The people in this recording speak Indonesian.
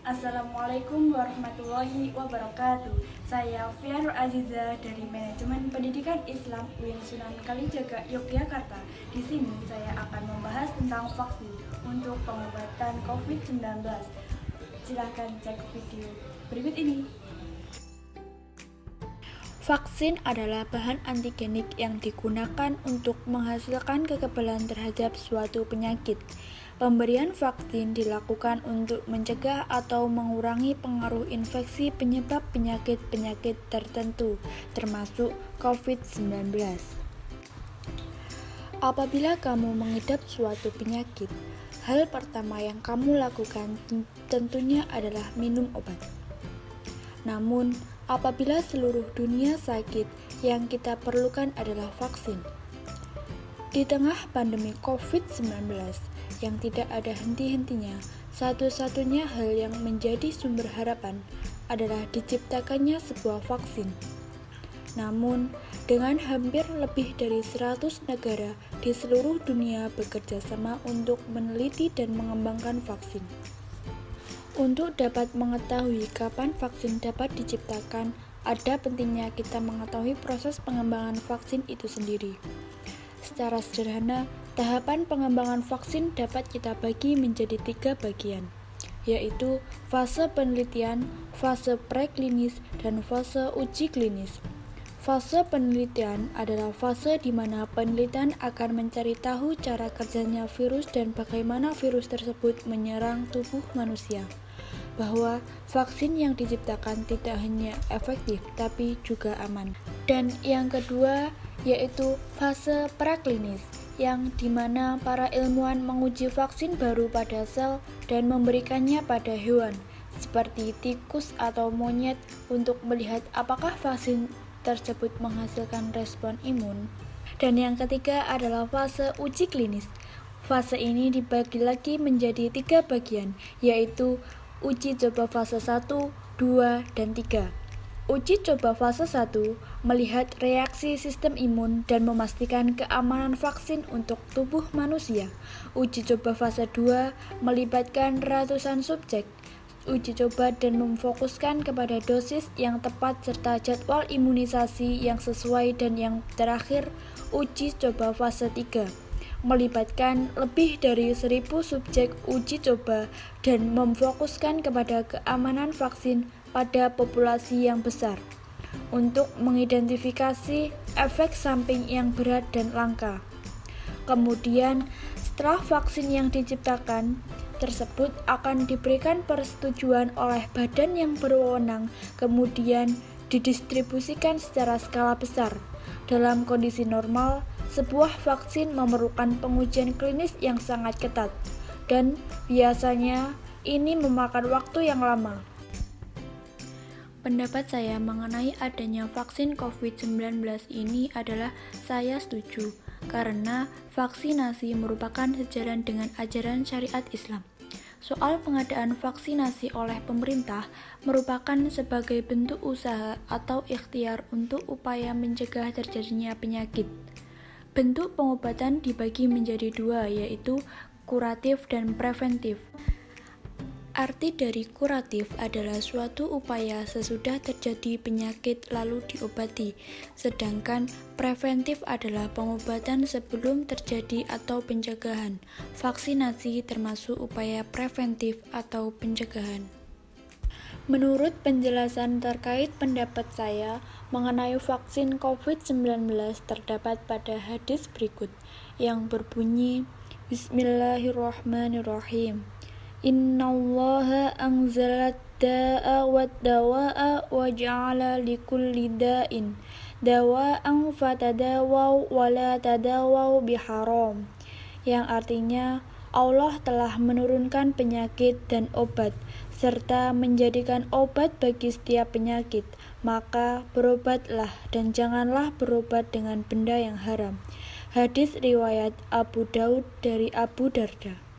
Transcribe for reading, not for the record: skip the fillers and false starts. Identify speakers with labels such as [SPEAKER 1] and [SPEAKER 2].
[SPEAKER 1] Assalamualaikum warahmatullahi wabarakatuh. Saya Fianur Aziza dari Manajemen Pendidikan Islam UIN Sunan Kalijaga, Yogyakarta. Di sini saya akan membahas tentang vaksin untuk pengobatan COVID-19. Silahkan cek video berikut ini. Vaksin adalah bahan antigenik yang digunakan untuk menghasilkan kekebalan terhadap suatu penyakit. Pemberian vaksin dilakukan untuk mencegah atau mengurangi pengaruh infeksi penyebab penyakit-penyakit tertentu, termasuk COVID-19. Apabila kamu mengidap suatu penyakit, hal pertama yang kamu lakukan tentunya adalah minum obat. Namun, apabila seluruh dunia sakit, yang kita perlukan adalah vaksin. Di tengah pandemi COVID-19 yang tidak ada henti-hentinya, satu-satunya hal yang menjadi sumber harapan adalah diciptakannya sebuah vaksin. Namun, dengan hampir lebih dari 100 negara di seluruh dunia bekerja sama untuk meneliti dan mengembangkan vaksin. Untuk dapat mengetahui kapan vaksin dapat diciptakan, ada pentingnya kita mengetahui proses pengembangan vaksin itu sendiri. Secara sederhana, tahapan pengembangan vaksin dapat kita bagi menjadi 3 bagian, yaitu fase penelitian, fase preklinis, dan fase uji klinis. Fase penelitian adalah fase di mana penelitian akan mencari tahu cara kerjanya virus dan bagaimana virus tersebut menyerang tubuh manusia. Bahwa vaksin yang diciptakan tidak hanya efektif tapi juga aman. Dan yang kedua yaitu fase praklinis, yang dimana para ilmuwan menguji vaksin baru pada sel dan memberikannya pada hewan seperti tikus atau monyet untuk melihat apakah vaksin tersebut menghasilkan respon imun. Dan yang ketiga adalah fase uji klinis. Fase ini dibagi lagi menjadi 3 bagian, yaitu uji coba fase 1, 2, dan 3. Uji coba fase 1 melihat reaksi sistem imun dan memastikan keamanan vaksin untuk tubuh manusia. Uji coba fase 2 melibatkan ratusan subjek. Uji coba dan memfokuskan kepada dosis yang tepat serta jadwal imunisasi yang sesuai. Dan yang terakhir, uji coba fase 3 melibatkan lebih dari 1.000 subjek uji coba dan memfokuskan kepada keamanan vaksin pada populasi yang besar untuk mengidentifikasi efek samping yang berat dan langka. Kemudian, setelah vaksin yang diciptakan tersebut akan diberikan persetujuan oleh badan yang berwenang, kemudian didistribusikan secara skala besar. Dalam kondisi normal, sebuah vaksin memerlukan pengujian klinis yang sangat ketat, dan biasanya ini memakan waktu yang lama. Pendapat saya mengenai adanya vaksin COVID-19 ini adalah saya setuju, karena vaksinasi merupakan sejalan dengan ajaran syariat Islam. Soal pengadaan vaksinasi oleh pemerintah merupakan sebagai bentuk usaha atau ikhtiar untuk upaya mencegah terjadinya penyakit. Bentuk pengobatan dibagi menjadi 2, yaitu kuratif dan preventif. Arti dari kuratif adalah suatu upaya sesudah terjadi penyakit lalu diobati, sedangkan preventif adalah pengobatan sebelum terjadi atau pencegahan. Vaksinasi termasuk upaya preventif atau pencegahan. Menurut penjelasan terkait pendapat saya mengenai vaksin COVID-19 terdapat pada hadis berikut yang berbunyi, Bismillahirrahmanirrahim. Innallaha anzalat da'a wad dawa'a wa ja'ala likulli da'in dawa'an fatadawaw wa la tadawaw biharam, yang artinya Allah telah menurunkan penyakit dan obat serta menjadikan obat bagi setiap penyakit, maka berobatlah dan janganlah berobat dengan benda yang haram. Hadis riwayat Abu Daud dari Abu Darda.